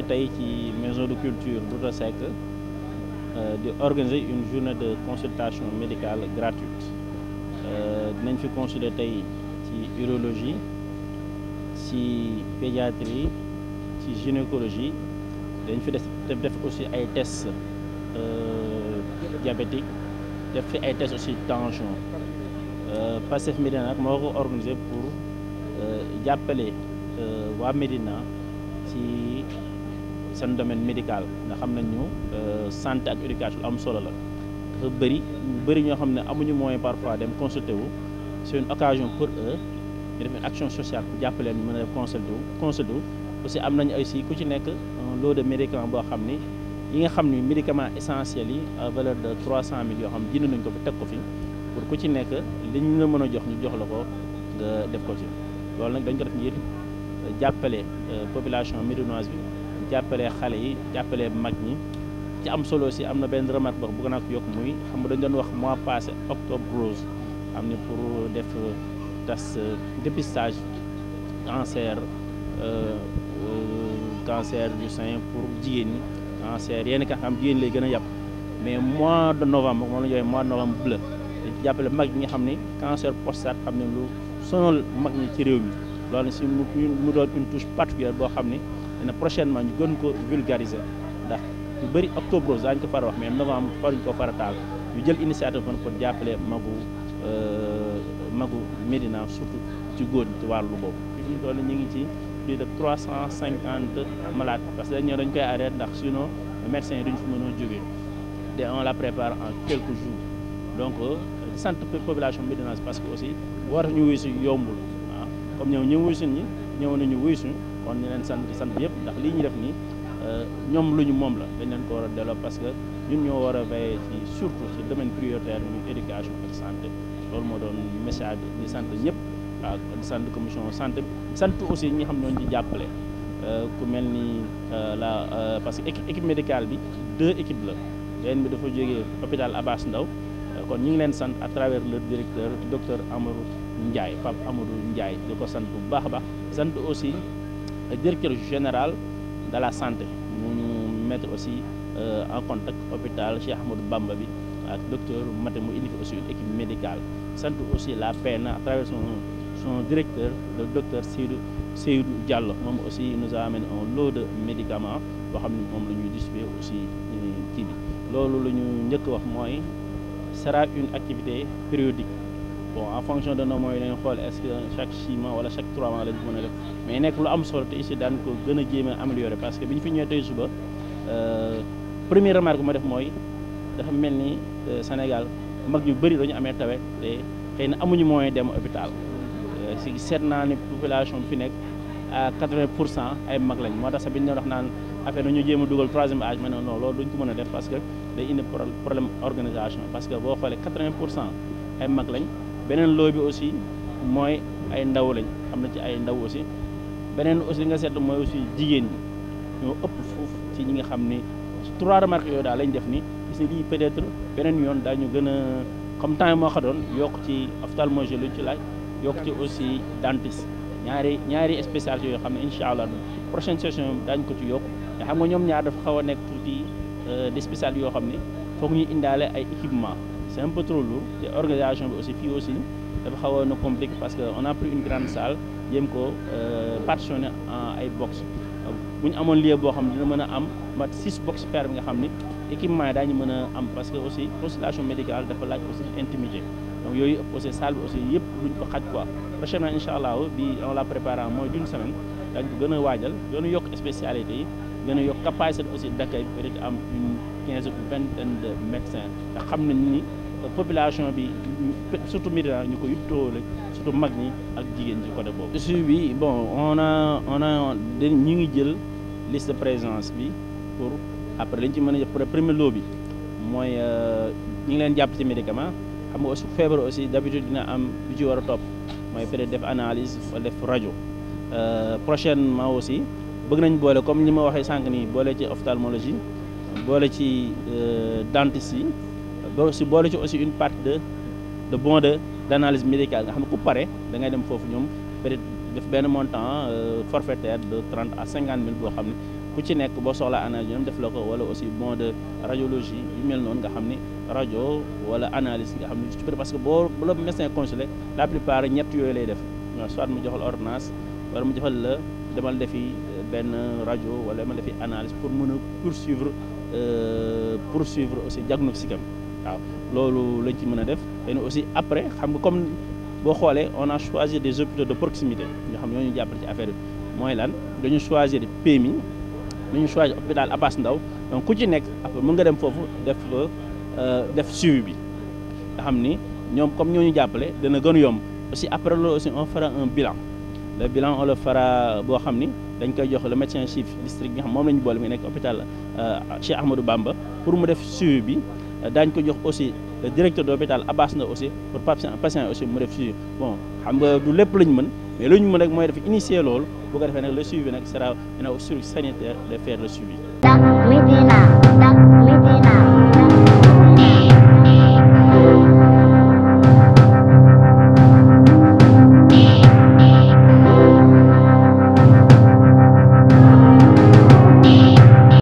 fii tey ci maison de culture Douta Seck di organiser une journée de consultation médicale gratuite dinañ fi consulter tey ci urologie ci pédiatrie ci gynécologie dañ fi def aussi ay tests diabétique def fi ay tests aussi tension Pastef Médina nag moo ko organisé pour jàppale waa Médina ci seen domaine médical nga xam nañ ñu santé ak éducation am solo la dafa bëri ñoo xam ne amuñu moyen parfois dem consulter wu c'est une occasion pour eux ñu def une action sociale pour jàppaleen ñu mën a def consulter wu aussi am nañu aussi ku ci nekk un lot de médicaments boo xam ni yi nga xam ni médicaments essentiels yi à valeur de 300 000 yoo xam jënd nañ ko fi teg ko fi pour ku ci nekk li ñu la mën a jox ñu jox la ko nga def ko ci loolu nag dañ ko def ngir jàppale population médinoise bi jàppale xale yi jàppale mag ñi ci am solo aussi am na benn remarque boo bëgg naa ko yokk muy xam nga dañ doon wax mois passé octobre rose am ne pour def test dépistage cancer du sein pour jigéen ñi cancer yenn ka xam jigéen lay gën a yàpp mais mois de novembre moom la ñu mois de novembre bleu dañ ci jàppale mag ñi nga xam ne cancer prostate xam ne lu sonal mag ñi ci réew mi loolu si mu doon une touche particulière boo xam ne dina prochainement ñu gën ko vulgariser ndax ñu bëri octobre rose daañu ko far wax mais novembre faruñu ko farataal ñu jël initiative pour jàppale magu Médina surtout ci góor ñi ci wàllu boobu fi ñu toll ñu ngi ci plus de 350 malades parce que dañ koy arrêter ndax sinon médecins yi duñ fi mën a jógee te on la prépare en quelques jours donc di sant population médinoise parce que aussi war ñu wuy si yombul ah comme ñëw ñu wuy suñ ñi ñëw nañu wuy suñ kon ñu leen sant yëpp ndax lii ñu def nii ñoom lu ñu moom la dañ leen ko war a delloo parce que ñun ñoo war a veiller ci surtout ci domaine prioritaire muy éducation ak santé loolu moo doon message bi di sant ñëpp waaw di sant commission santé sant aussi ñi xam ñooñu ci jàppale ku mel ni parce que équipe médicale bi 2 équipes la benn bi dafa jógee hôpital Abass Ndao kon ñu ngi leen sant à travers le directeur docteur Amadou Ndiaye Pape Amadou Ndiaye di ko sant bu baax a baax sant aussi directeur général de la santé mu ñu mettre aussi en contact hôpital Cheikh Ahmadou Bamba bi ak docteur Maté mu indi fi aussi une équipe médicale sant aussi la PNA à travers son directeur le docteur Seydou Diallo moom aussi nous a amené un lot de médicaments boo xam ne moom la ñuy distribuer aussi kii bi loolu la ñu njëkk wax mooy sera une activité périodique bon en fonction de nos moyens dañu xool est-ce que chaque 6 mois wala chaque 3 mois lañ ko mën a def mais nekk lu am solo te ici daan ko gën a jéem a améliorer parce que bi ñu fi ñëwee tey suba première remarque bu ma def mooy dafa mel ni Sénégal mag ñu bëri dañu amee tawe te xëy na amuñu moyen dem hôpital si seet naa ni population bi fi nekk à 80% ay mag lañ moo tax sax bi ñu doon wax naan affaire nañu jéem a dugal 3e âge ma ne non loolu duñ ko mën a def parce que day indi problème organisation parce que boo xoolee 80% ay mag lañ beneen loo bi aussi mooy ay ndaw lañ am na ci ay ndaw aussi beneen aussi li nga seetlu mooy aussi jigéen ñi ñoo ëpp foofu ci ñi nga xam ni 3 remarques yooyu daal lañ def ni gis ni lii peut-être beneen yoon daañu gën a comme temps moo xa doon yokk ci ophtalmologie luñ ci laaj yokk ci aussi dentiste ñaari spécialité yoo xam ne incha allah prochaine session daañu ko ci yokk te xam nga ñoom ñaar dafa xaw a nekk tuuti des spécialités yoo xam ne foog ñu indaale ay équipement c'est un peu trop lourd te organisation bi aussi fii aussi dafa xaw a na compliqué parce que on a pris une grande salle jéem ko partitionné en ay box bu ñu amoon lieu boo xam ne dina mën a am mat 6 box paire bi nga xam ni équipement yi daañu mën a am parce que aussi consultation médicale dafa laaj aussi intimité donc yooyu ëpp aussi salle bi aussi yëpp luñ ko xaj quoi prochainement incha allah bi on la prépare en moins d'une semaine dañ ko gën a waajal gën a yokk spécialité yi gën a yokk capacité aussi d'accueil peut-être am une 15 ou vingtaine de médecins te xam nañ ni population bi surtout Médina ñu ko yuttoo la surtout mag ñi ak jigéen ci côté boobu. suivi bi bon on a ñu ngi jël liste de présence bi pour après lañ ci mën a def pour premier lot bi mooy ñu ngi leen jàpp ci médicament xam nga aussi feebar aussi d'habitude dina am lu ci war a topp mooy peut-être def analyse wala def rajo prochainement aussi bëgg nañ boole comme ni ma waxee sànq nii boole ci ophtalmologie boole ci dentiste yi aussi boole ci aussi une partie de bon d'analyse médicale nga xam ne ku pare da ngay dem foofu ñoom peut-être def benn montant forfaitaire de 30 à 50 000 boo xam ne ku ci nekk boo soxlaa analyse ñoom def la ko wala aussi bon de radiologie yu mel noonu nga xam ni rajo wala analyse nga xam ni ci parce que boo la médecin consulé la plupart ñett yooyu lay def soit mu joxal ordonnance wala mu joxal la demal defi benn rajo wala demal defi analyse pour mën a poursuivre aussi diagnostic am waaw loolu lañ ci mën a def et aussi après xam nga comme boo xoolee on a choisi des hôpitaux de proximité nga xam ñoo ñu jàppale ci affaire bi mooy lan dañu choisir PMI dañu choisir hôpital Abass Ndao donc ku ci nekk après mën nga dem foofu def suivi bi nga xam ni ñoom comme ñoo ñu jàppale dana gën yomb aussi après loolu aussi on fera un bilan le bilan on le fera boo xam ni dañ koy jox le médecin chef district bi nga xam moom la ñu boole mi nekk hôpital Cheikh Ahmadou Bamba pour mu def suivi bi daañ ko jox aussi le directeur de l'hôpital Abass Ndao aussi pour patient aussi mu def suivi bon xam nga du lépp lañ mën mais lu ñu mën rek mooy def initier loolu bu ko defee nag le suivi nag sera au service sanitaire de faire le suivi.